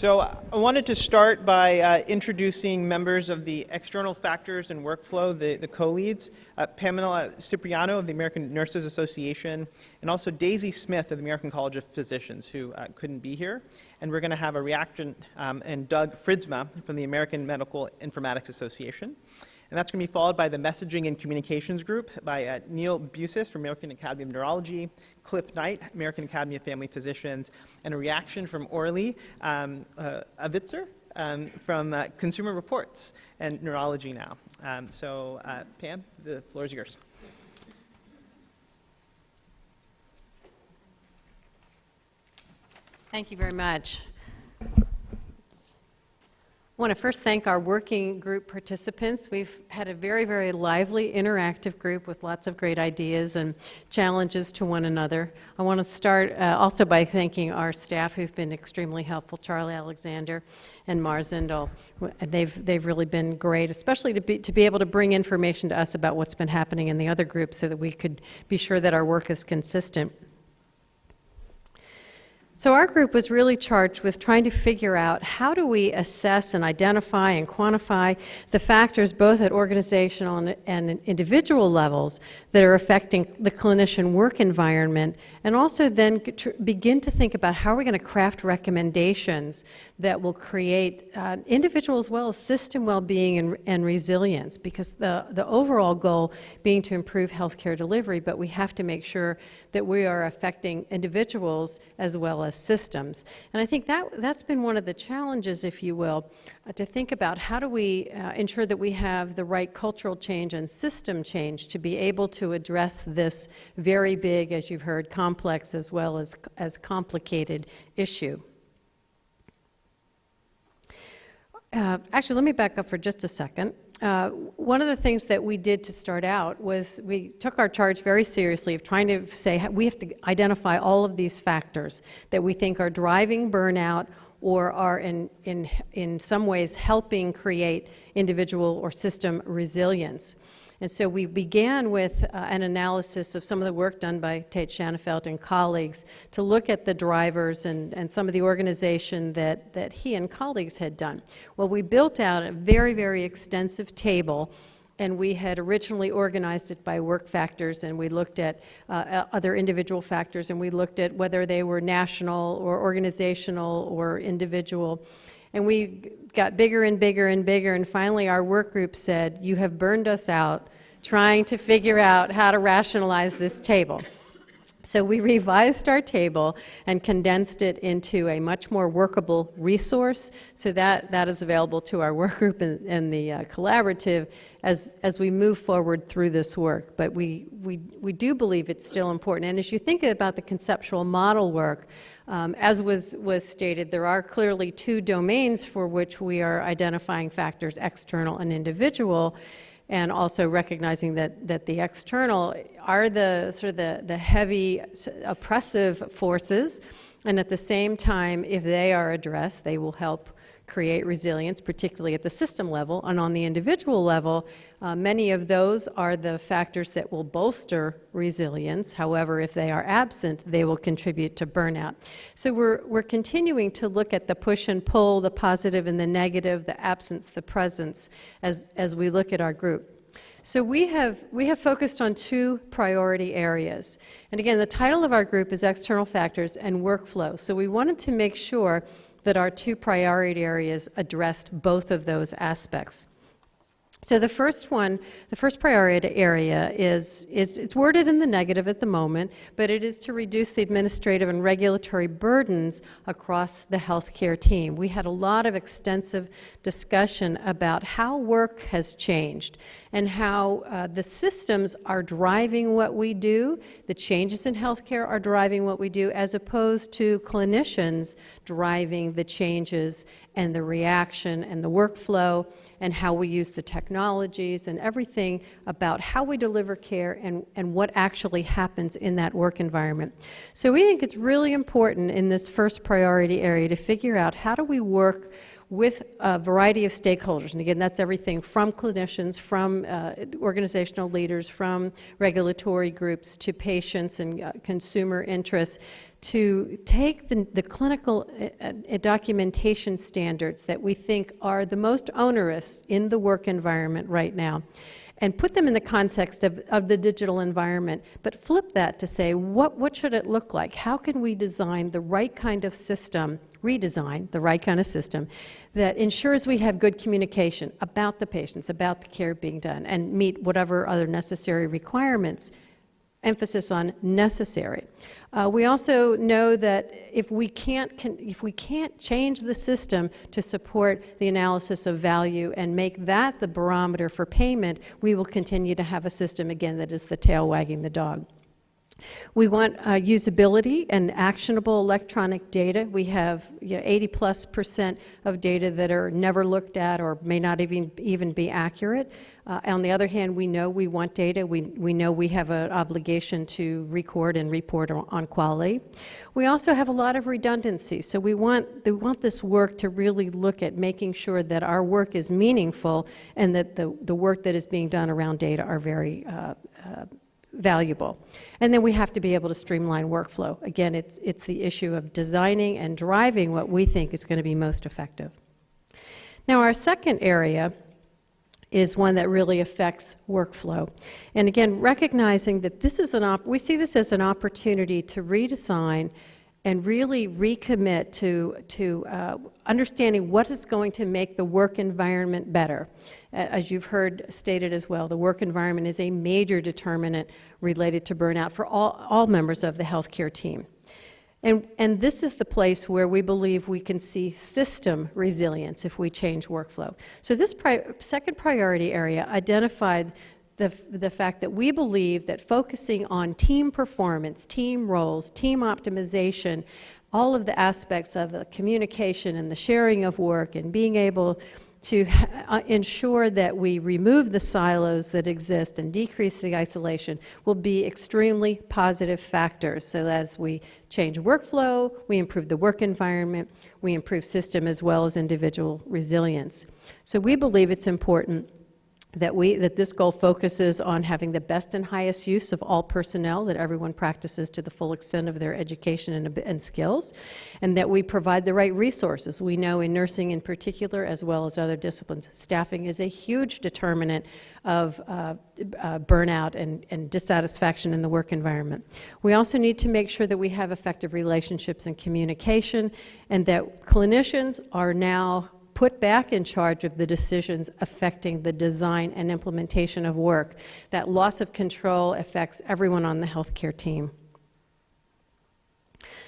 So I wanted to start by introducing members of the External Factors and Workflow, the co-leads, Pamela Cipriano of the American Nurses Association, and also Daisy Smith of the American College of Physicians, who couldn't be here. And we're going to have a reaction, and Doug Fridsma from the American Medical Informatics Association. And that's going to be followed by the Messaging and Communications Group by Neil Busis from American Academy of Neurology, Cliff Knight, American Academy of Family Physicians, and a reaction from Orly Avitzer from Consumer Reports and Neurology Now. Pam, the floor is yours. Thank you very much. I want to first thank our working group participants. We've had a very, very lively, interactive group with lots of great ideas and challenges to one another. I want to start also by thanking our staff who've been extremely helpful, Charlie Alexander and Mars Zindel. They've really been great, especially to be able to bring information to us about what's been happening in the other groups so that we could be sure that our work is consistent. So our group was really charged with trying to figure out how do we assess and identify and quantify the factors both at organizational and individual levels that are affecting the clinician work environment, and also then begin to think about how are we going to craft recommendations that will create individual as well as system well-being and resilience, because the overall goal being to improve healthcare delivery, but we have to make sure that we are affecting individuals as well as systems. And I think that's been one of the challenges, if you will, to think about how do we ensure that we have the right cultural change and system change to be able to address this very big, as you've heard, complex as well as complicated issue. Actually, let me back up for just a second. One of the things that we did to start out was we took our charge very seriously of trying to say we have to identify all of these factors that we think are driving burnout or are in some ways helping create individual or system resilience. And so we began with an analysis of some of the work done by Tate Shanafelt and colleagues to look at the drivers and some of the organization that he and colleagues had done. Well, we built out a very, very extensive table, and we had originally organized it by work factors, and we looked at other individual factors, and we looked at whether they were national or organizational or individual. And we got bigger and bigger and bigger, and finally our work group said, you have burned us out trying to figure out how to rationalize this table. So we revised our table and condensed it into a much more workable resource, so that is available to our work group and the collaborative as we move forward through this work. But we do believe it's still important. And as you think about the conceptual model work, as was stated, there are clearly two domains for which we are identifying factors, external and individual, and also recognizing that the external are the sort of the heavy oppressive forces, and at the same time, if they are addressed, they will help create resilience, particularly at the system level. And on the individual level, many of those are the factors that will bolster resilience. However, if they are absent, they will contribute to burnout. So we're continuing to look at the push and pull, the positive and the negative, the absence, the presence, as we look at our group. So we have focused on two priority areas. And again, the title of our group is External Factors and Workflow. So we wanted to make sure that our two priority areas addressed both of those aspects. So the first priority area it's worded in the negative at the moment, but it is to reduce the administrative and regulatory burdens across the healthcare team. We had a lot of extensive discussion about how work has changed and how the systems are driving what we do, the changes in healthcare are driving what we do, as opposed to clinicians driving the changes and the reaction and the workflow and how we use the technologies and everything about how we deliver care and what actually happens in that work environment. So we think it's really important in this first priority area to figure out how do we work with a variety of stakeholders. And again, that's everything from clinicians, from organizational leaders, from regulatory groups to patients and consumer interests, to take the clinical documentation standards that we think are the most onerous in the work environment right now, and put them in the context of the digital environment, but flip that to say, what should it look like? How can we design the right kind of system, redesign the right kind of system that ensures we have good communication about the patients, about the care being done, and meet whatever other necessary requirements, emphasis on necessary. We also know that if we can't change the system to support the analysis of value and make that the barometer for payment, we will continue to have a system, again, that is the tail wagging the dog. We want usability and actionable electronic data. We have 80+% of data that are never looked at or may not even be accurate. On the other hand, we know we want data. We know we have an obligation to record and report on quality. We also have a lot of redundancy. So we want this work to really look at making sure that our work is meaningful and that the work that is being done around data are very valuable. And then we have to be able to streamline workflow. Again, it's the issue of designing and driving what we think is going to be most effective. Now, our second area is one that really affects workflow. And again, recognizing that this is we see this as an opportunity to redesign and really recommit to understanding what is going to make the work environment better. As you've heard stated as well, the work environment is a major determinant related to burnout for all members of the healthcare team. And this is the place where we believe we can see system resilience if we change workflow. So this second priority area identified the fact that we believe that focusing on team performance, team roles, team optimization, all of the aspects of the communication and the sharing of work and being able to ensure that we remove the silos that exist and decrease the isolation will be extremely positive factors. So as we change workflow, we improve the work environment, we improve system as well as individual resilience. So we believe it's important that this goal focuses on having the best and highest use of all personnel, that everyone practices to the full extent of their education and skills, and that we provide the right resources. We know in nursing in particular, as well as other disciplines, staffing is a huge determinant of burnout and dissatisfaction in the work environment. We also need to make sure that we have effective relationships and communication, and that clinicians are now put back in charge of the decisions affecting the design and implementation of work. That loss of control affects everyone on the healthcare team.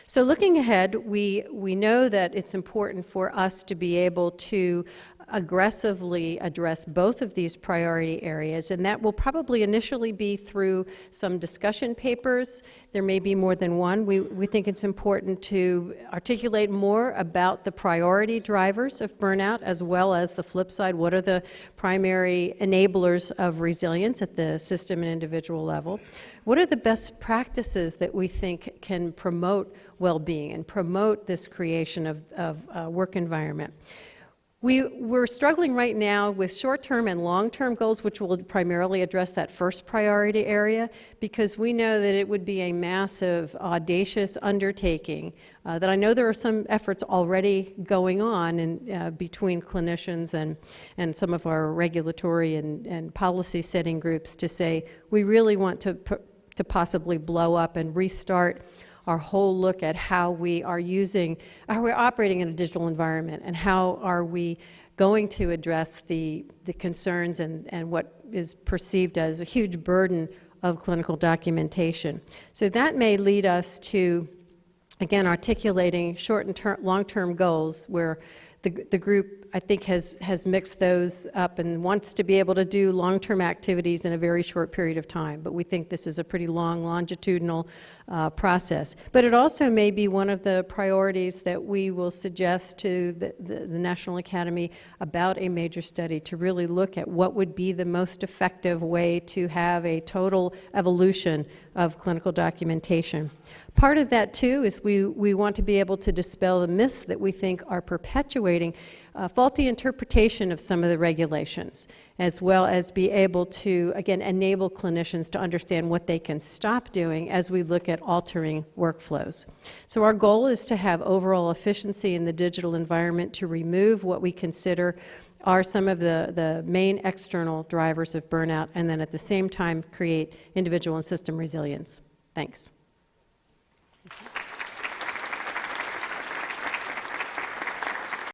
So looking ahead, we know that it's important for us to be able to aggressively address both of these priority areas, and that will probably initially be through some discussion papers. There may be more than one. We think it's important to articulate more about the priority drivers of burnout, as well as the flip side, what are the primary enablers of resilience at the system and individual level. What are the best practices that we think can promote well-being and promote this creation of work environment? We're struggling right now with short-term and long-term goals, which will primarily address that first priority area, because we know that it would be a massive, audacious undertaking, that I know there are some efforts already going on between clinicians and some of our regulatory and policy setting groups to say we really want to possibly blow up and restart our whole look at how we're operating in a digital environment, and how are we going to address the concerns and what is perceived as a huge burden of clinical documentation. So that may lead us to, again, articulating short and long-term goals, where the group, I think, has mixed those up and wants to be able to do long-term activities in a very short period of time. But we think this is a pretty long, longitudinal process. But it also may be one of the priorities that we will suggest to the National Academy about a major study to really look at what would be the most effective way to have a total evolution of clinical documentation. Part of that, too, is we want to be able to dispel the myths that we think are perpetuated evaluating faulty interpretation of some of the regulations, as well as be able to, again, enable clinicians to understand what they can stop doing as we look at altering workflows. So our goal is to have overall efficiency in the digital environment, to remove what we consider are some of the main external drivers of burnout, and then at the same time create individual and system resilience. Thanks.